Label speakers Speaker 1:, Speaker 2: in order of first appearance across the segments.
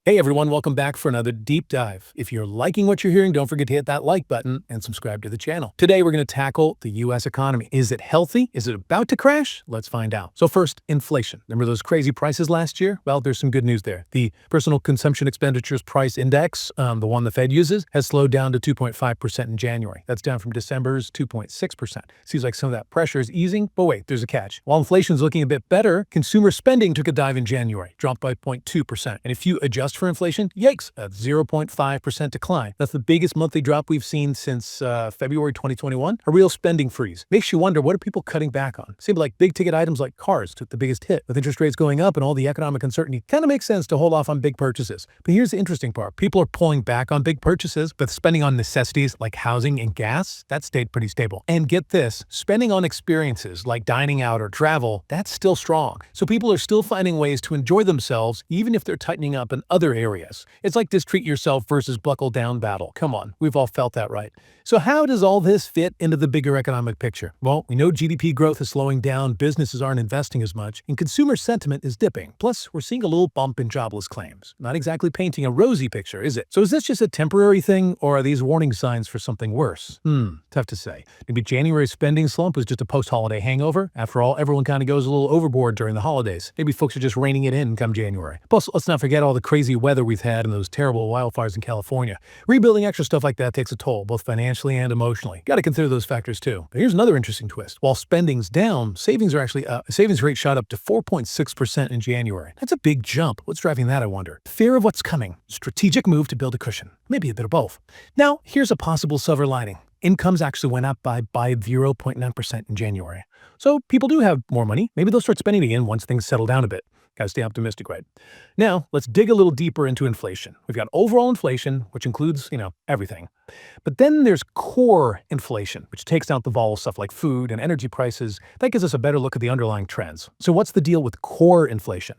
Speaker 1: Hey everyone, welcome back for another deep dive. If you're liking what you're hearing, don't forget to hit that like button and subscribe to the channel. Today we're going to tackle the US economy. Is it healthy? Is it about to crash? Let's find out. So first, inflation. Remember those crazy prices last year? Well, there's some good news there. The Personal Consumption Expenditures Price Index, the one the Fed uses, has slowed down to 2.5% in January. That's down from December's 2.6%. Seems like some of that pressure is easing, but wait, there's a catch. While inflation's looking a bit better, consumer spending took a dive in January, dropped by 0.2%. And if you adjust for inflation, yikes, a 0.5% decline. That's the biggest monthly drop we've seen since February 2021. A real spending freeze. Makes you wonder, what are people cutting back on? Seems like big ticket items like cars took the biggest hit. With interest rates going up and all the economic uncertainty, kind of makes sense to hold off on big purchases. But here's the interesting part. People are pulling back on big purchases, but spending on necessities like housing and gas, that stayed pretty stable. And get this, spending on experiences like dining out or travel, that's still strong. So people are still finding ways to enjoy themselves, even if they're tightening up in other areas. It's like this treat yourself versus buckle down battle. Come on, we've all felt that, right? So how does all this fit into the bigger economic picture? Well, we know GDP growth is slowing down, businesses aren't investing as much, and consumer sentiment is dipping. Plus, we're seeing a little bump in jobless claims. Not exactly painting a rosy picture, is it? So is this just a temporary thing, or are these warning signs for something worse? Tough to say. Maybe January's spending slump was just a post-holiday hangover. After all, everyone kind of goes a little overboard during the holidays. Maybe folks are just reining it in come January. Plus, let's not forget all the crazy weather we've had and those terrible wildfires in California. Rebuilding extra stuff like that takes a toll, both financially and emotionally. Got to consider those factors too. But here's another interesting twist. While spending's down, savings are actually up. Savings rate shot up to 4.6% in January. That's a big jump. What's driving that, I wonder? Fear of what's coming. Strategic move to build a cushion. Maybe a bit of both. Now, here's a possible silver lining. Incomes actually went up by 0.9% in January. So people do have more money. Maybe they'll start spending again once things settle down a bit. Gotta stay optimistic, right? Now, let's dig a little deeper into inflation. We've got overall inflation, which includes, everything. But then there's core inflation, which takes out the volatile stuff like food and energy prices. That gives us a better look at the underlying trends. So what's the deal with core inflation?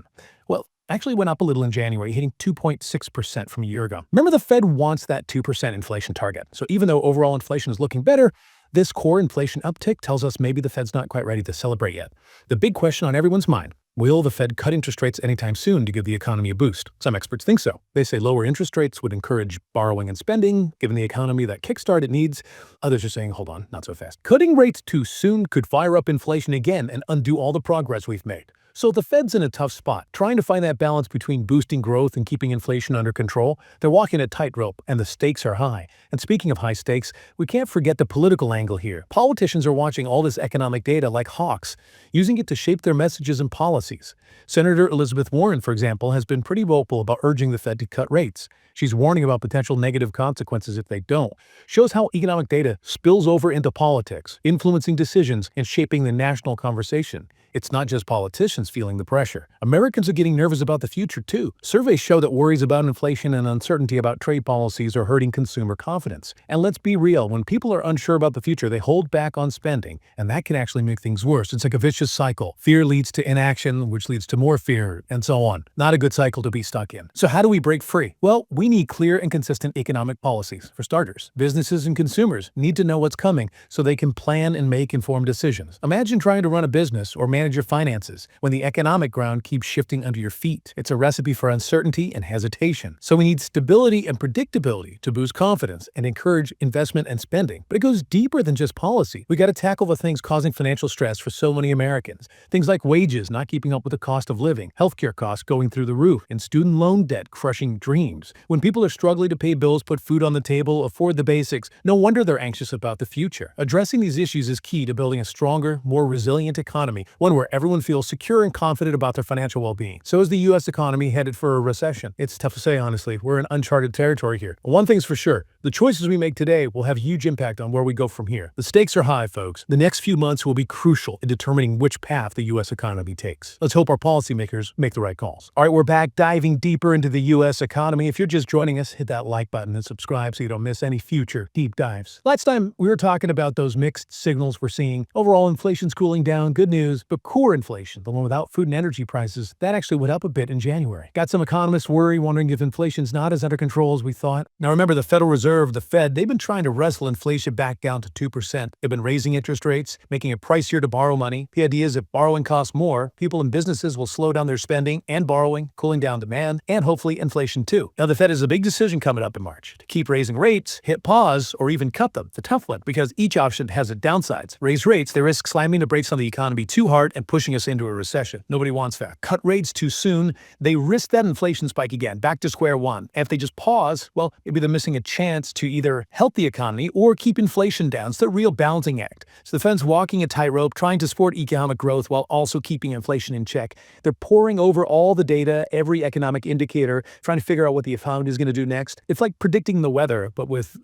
Speaker 1: Well, actually went up a little in January, hitting 2.6% from a year ago. Remember, the Fed wants that 2% inflation target. So even though overall inflation is looking better, this core inflation uptick tells us maybe the Fed's not quite ready to celebrate yet. The big question on everyone's mind: will the Fed cut interest rates anytime soon to give the economy a boost? Some experts think so. They say lower interest rates would encourage borrowing and spending, giving the economy that kickstart it needs. Others are saying, hold on, not so fast. Cutting rates too soon could fire up inflation again and undo all the progress we've made. So the Fed's in a tough spot, trying to find that balance between boosting growth and keeping inflation under control. They're walking a tightrope, and the stakes are high. And speaking of high stakes, we can't forget the political angle here. Politicians are watching all this economic data like hawks, using it to shape their messages and policies. Senator Elizabeth Warren, for example, has been pretty vocal about urging the Fed to cut rates. She's warning about potential negative consequences if they don't. Shows how economic data spills over into politics, influencing decisions and shaping the national conversation. It's not just politicians feeling the pressure. Americans are getting nervous about the future, too. Surveys show that worries about inflation and uncertainty about trade policies are hurting consumer confidence. And let's be real, when people are unsure about the future, they hold back on spending, and that can actually make things worse. It's like a vicious cycle. Fear leads to inaction, which leads to more fear, and so on. Not a good cycle to be stuck in. So how do we break free? Well, we need clear and consistent economic policies. For starters, businesses and consumers need to know what's coming so they can plan and make informed decisions. Imagine trying to run a business or manage your finances when the economic ground keeps shifting under your feet. It's a recipe for uncertainty and hesitation. So we need stability and predictability to boost confidence and encourage investment and spending. But it goes deeper than just policy. We got to tackle the things causing financial stress for so many Americans. Things like wages not keeping up with the cost of living, healthcare costs going through the roof, and student loan debt crushing dreams. When people are struggling to pay bills, put food on the table, afford the basics, no wonder they're anxious about the future. Addressing these issues is key to building a stronger, more resilient economy, one where everyone feels secure and confident about their financial well-being. So is the U.S. economy headed for a recession? It's tough to say, honestly. We're in uncharted territory here. One thing's for sure. The choices we make today will have huge impact on where we go from here. The stakes are high, folks. The next few months will be crucial in determining which path the U.S. economy takes. Let's hope our policymakers make the right calls. All right, we're back diving deeper into the U.S. economy. If you're just joining us, hit that like button and subscribe so you don't miss any future deep dives. Last time, we were talking about those mixed signals we're seeing. Overall, inflation's cooling down, good news, but But core inflation, the one without food and energy prices, that actually went up a bit in January. Got some economists worried, wondering if inflation's not as under control as we thought. Now remember, the Federal Reserve, the Fed, they've been trying to wrestle inflation back down to 2%. They've been raising interest rates, making it pricier to borrow money. The idea is if borrowing costs more, people and businesses will slow down their spending and borrowing, cooling down demand, and hopefully inflation too. Now the Fed has a big decision coming up in March: to keep raising rates, hit pause, or even cut them. It's a tough one because each option has its downsides. Raise rates, they risk slamming the brakes on the economy too hard and pushing us into a recession. Nobody wants that. Cut rates too soon, they risk that inflation spike again, back to square one. And if they just pause, well, maybe they're missing a chance to either help the economy or keep inflation down. It's the real balancing act. So the Fed's walking a tightrope, trying to support economic growth while also keeping inflation in check. They're poring over all the data, every economic indicator, trying to figure out what the economy is going to do next. It's like predicting the weather, but with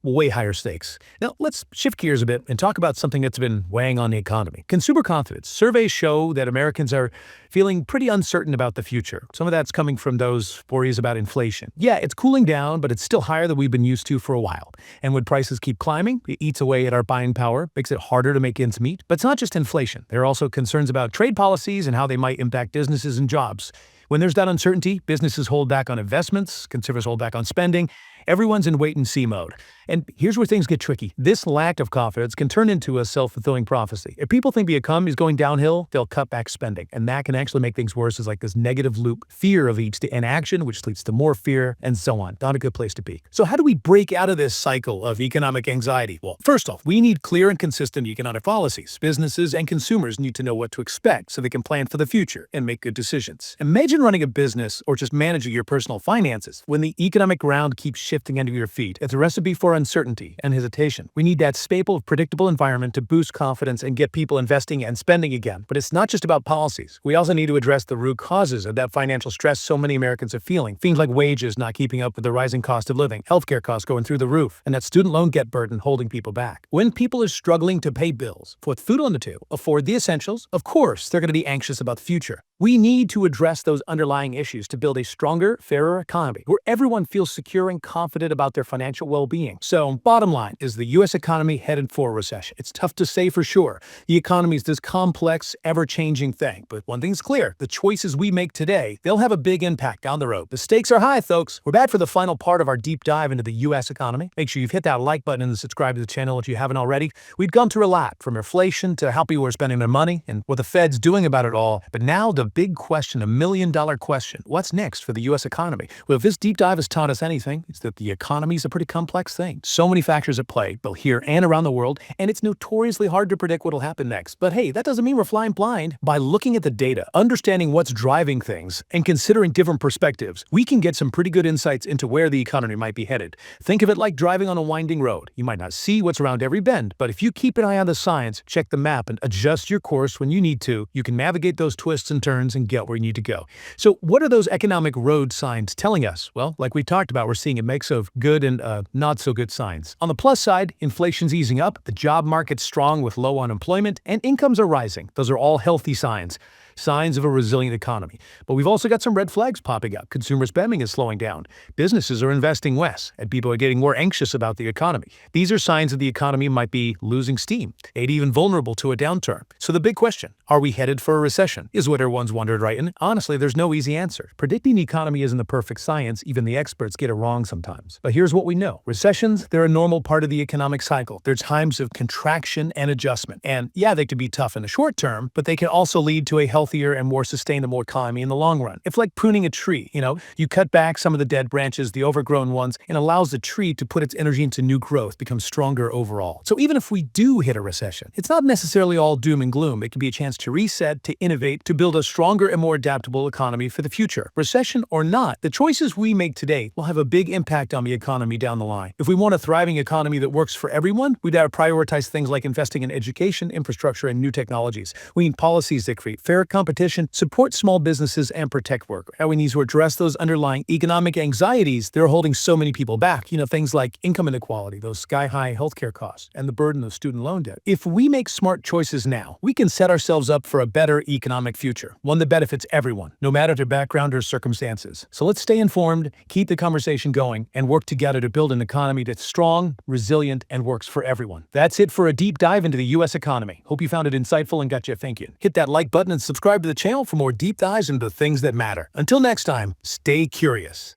Speaker 1: way higher stakes. Now, let's shift gears a bit and talk about something that's been weighing on the economy. Consumer confidence. Surveys show that Americans are feeling pretty uncertain about the future. Some of that's coming from those worries about inflation. Yeah, it's cooling down, but it's still higher than we've been used to for a while. And when prices keep climbing, it eats away at our buying power, makes it harder to make ends meet. But it's not just inflation. There are also concerns about trade policies and how they might impact businesses and jobs. When there's that uncertainty, businesses hold back on investments, consumers hold back on spending. Everyone's in wait-and-see mode. And here's where things get tricky. This lack of confidence can turn into a self-fulfilling prophecy. If people think the economy is going downhill, they'll cut back spending. And that can actually make things worse. It's like this negative loop. Fear leads to inaction, which leads to more fear, and so on. Not a good place to be. So how do we break out of this cycle of economic anxiety? Well, first off, we need clear and consistent economic policies. Businesses and consumers need to know what to expect so they can plan for the future and make good decisions. Imagine running a business or just managing your personal finances when the economic ground keeps shifting under your feet. It's a recipe for uncertainty and hesitation. We need that stable, predictable environment to boost confidence and get people investing and spending again. But it's not just about policies. We also need to address the root causes of that financial stress so many Americans are feeling. Things like wages not keeping up with the rising cost of living, healthcare costs going through the roof, and that student loan debt burden holding people back. When people are struggling to pay bills, put food on the table, afford the essentials, of course, they're going to be anxious about the future. We need to address those underlying issues to build a stronger, fairer economy where everyone feels secure and confident about their financial well-being. So, bottom line, is the U.S. economy headed for a recession? It's tough to say for sure. The economy is this complex, ever-changing thing. But one thing's clear, the choices we make today, they'll have a big impact down the road. The stakes are high, folks. We're back for the final part of our deep dive into the U.S. economy. Make sure you've hit that like button and subscribe to the channel if you haven't already. We've gone through a lot, from inflation to how people are spending their money and what the Fed's doing about it all. But now the big question, a million-dollar question. What's next for the U.S. economy? Well, if this deep dive has taught us anything, it's that the economy is a pretty complex thing. So many factors at play, both here and around the world, and it's notoriously hard to predict what will happen next. But hey, that doesn't mean we're flying blind. By looking at the data, understanding what's driving things, and considering different perspectives, we can get some pretty good insights into where the economy might be headed. Think of it like driving on a winding road. You might not see what's around every bend, but if you keep an eye on the signs, check the map, and adjust your course when you need to, you can navigate those twists and turns and get where you need to go. So what are those economic road signs telling us? Well, like we talked about, we're seeing a mix of good and not so good signs. On the plus side, inflation's easing up, the job market's strong with low unemployment, and incomes are rising. Those are all healthy signs. Signs of a resilient economy. But we've also got some red flags popping up. Consumer spending is slowing down. Businesses are investing less, and people are getting more anxious about the economy. These are signs that the economy might be losing steam, and even vulnerable to a downturn. So the big question, are we headed for a recession? Is what everyone's wondered, right? And honestly, there's no easy answer. Predicting the economy isn't the perfect science. Even the experts get it wrong sometimes. But here's what we know. Recessions, they're a normal part of the economic cycle. There's times of contraction and adjustment. And yeah, they could be tough in the short term, but they can also lead to a healthier and more sustainable economy in the long run. It's like pruning a tree, you cut back some of the dead branches, the overgrown ones, and allows the tree to put its energy into new growth, become stronger overall. So even if we do hit a recession, it's not necessarily all doom and gloom. It can be a chance to reset, to innovate, to build a stronger and more adaptable economy for the future. Recession or not, the choices we make today will have a big impact on the economy down the line. If we want a thriving economy that works for everyone, we'd have to prioritize things like investing in education, infrastructure, and new technologies. We need policies that create fair competition, support small businesses, and protect workers. We need to address those underlying economic anxieties that are holding so many people back. Things like income inequality, those sky-high healthcare costs, and the burden of student loan debt. If we make smart choices now, we can set ourselves up for a better economic future, one that benefits everyone, no matter their background or circumstances. So let's stay informed, keep the conversation going, and work together to build an economy that's strong, resilient, and works for everyone. That's it for a deep dive into the U.S. economy. Hope you found it insightful and got you thinking. Hit that like button and subscribe to the channel for more deep dives into the things that matter. Until next time, stay curious.